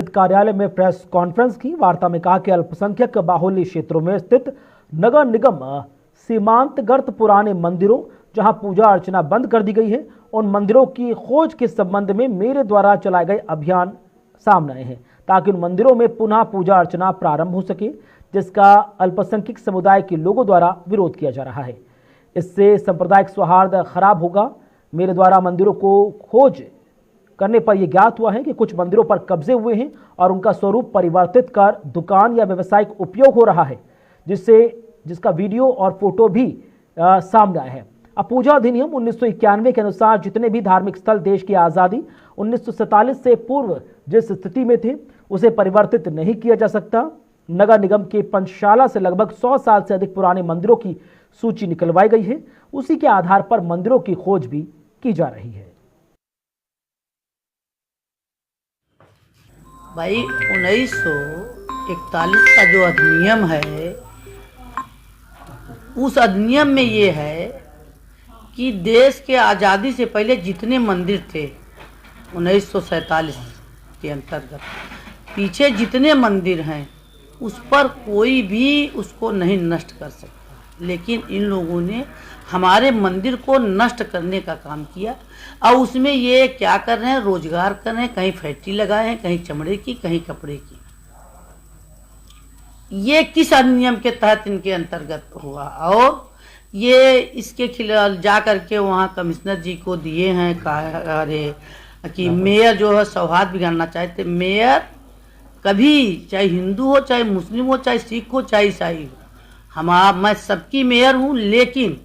स्थित कार्यालय में प्रेस कॉन्फ्रेंस की। वार्ता में कहा कि अल्पसंख्यक बाहुल्य क्षेत्रों में स्थित नगर निगम सीमांतवर्ती पुराने मंदिरों जहां पूजा अर्चना बंद कर दी गई है, उन मंदिरों की खोज के संबंध में मेरे द्वारा चलाए गए अभियान सामने आए हैं ताकि उन मंदिरों में पुनः पूजा अर्चना प्रारंभ हो सके, जिसका अल्पसंख्यक समुदाय के लोगों द्वारा विरोध किया जा रहा है। इससे सांप्रदायिक सौहार्द खराब होगा। मेरे द्वारा मंदिरों को खोज करने पर यह ज्ञात हुआ है कि कुछ मंदिरों पर कब्जे हुए हैं और उनका स्वरूप परिवर्तित कर दुकान या व्यावसायिक उपयोग हो रहा है, जिसका वीडियो और फोटो भी सामने आया है। अब पूजा अधिनियम 1991 के अनुसार जितने भी धार्मिक स्थल देश की आज़ादी 1947 से पूर्व जिस स्थिति में थे उसे परिवर्तित नहीं किया जा सकता। नगर निगम के पंचशाला से लगभग 100 साल से अधिक पुराने मंदिरों की सूची निकलवाई गई है। उसी के आधार पर मंदिरों की खोज भी की जा रही है। भाई 1941 का जो अधिनियम है, उस अधिनियम में ये है कि देश के आज़ादी से पहले जितने मंदिर थे 1947 के अंतर्गत पीछे जितने मंदिर हैं उस पर कोई भी उसको नहीं नष्ट कर सकता। लेकिन इन लोगों ने हमारे मंदिर को नष्ट करने का काम किया और उसमें ये क्या कर रहे हैं, रोजगार कर रहे हैं। कहीं फैक्ट्री लगाए हैं, कहीं चमड़े की, कहीं कपड़े की। ये किस अधिनियम के तहत इनके अंतर्गत हुआ और ये इसके खिलाफ जा करके वहाँ कमिश्नर जी को दिए हैं। अरे कि मेयर जो है सौहार्द बिगाड़ना चाहते। मेयर कभी चाहे हिंदू हो, चाहे मुस्लिम हो, चाहे सिख हो, चाहे ईसाई हो, मैं सबकी मेयर हूँ। लेकिन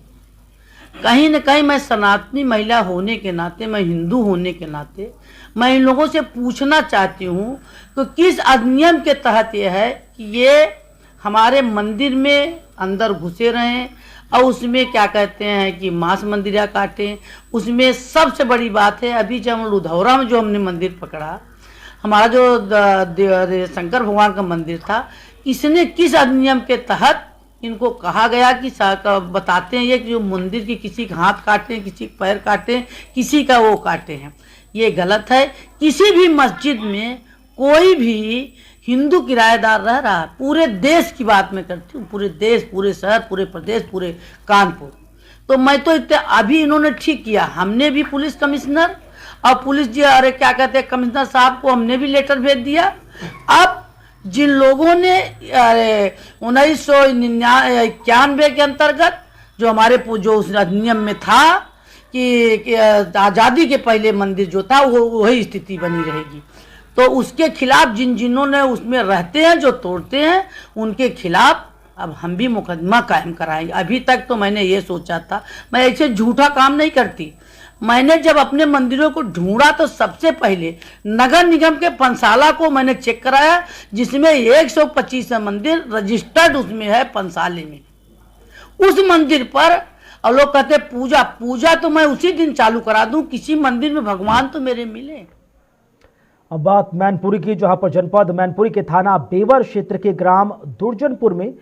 कहीं न कहीं मैं सनातनी महिला होने के नाते, मैं हिंदू होने के नाते मैं इन लोगों से पूछना चाहती हूँ कि किस अधिनियम के तहत ये है कि ये हमारे मंदिर में अंदर घुसे रहें और उसमें क्या कहते हैं कि मांस मंदिरा काटें। उसमें सबसे बड़ी बात है, अभी जब हम लुधौरा में जो हमने मंदिर पकड़ा, हमारा जो शंकर भगवान का मंदिर था, इसने किस अधिनियम के तहत इनको कहा गया कि बताते हैं ये कि जो मंदिर की किसी का हाथ काटे, किसी का पैर काटे, किसी का वो काटे हैं। ये गलत है। किसी भी मस्जिद में कोई भी हिंदू किराएदार रह रहा है, पूरे देश की बात मैं करती हूँ, पूरे देश, पूरे शहर, पूरे प्रदेश, पूरे कानपुर। तो मैं तो इतने अभी इन्होंने ठीक किया, हमने भी पुलिस कमिश्नर और पुलिस जी अरे क्या कहते हैं कमिश्नर साहब को हमने भी लेटर भेज दिया। अब जिन लोगों ने 1991 के अंतर्गत जो हमारे जो उस अधिनियम में था कि आज़ादी के पहले मंदिर जो था वो वही स्थिति बनी रहेगी, तो उसके खिलाफ जिन्होंने उसमें रहते हैं, जो तोड़ते हैं, उनके खिलाफ अब हम भी मुकदमा कायम कराएंगे। अभी तक तो मैंने ये सोचा था, मैं ऐसे झूठा काम नहीं करती। मैंने जब अपने मंदिरों को ढूंढा तो सबसे पहले नगर निगम के पंचशाला को मैंने चेक कराया, जिसमें 125 मंदिर रजिस्टर्ड उसमें है पंचशाले में। उस मंदिर पर और लोग कहते पूजा तो मैं उसी दिन चालू करा दूं, किसी मंदिर में भगवान तो मेरे मिले। अब बात मैनपुरी की, जहां पर जनपद मैनपुरी के थाना बेवर क्षेत्र के ग्राम दुर्जनपुर में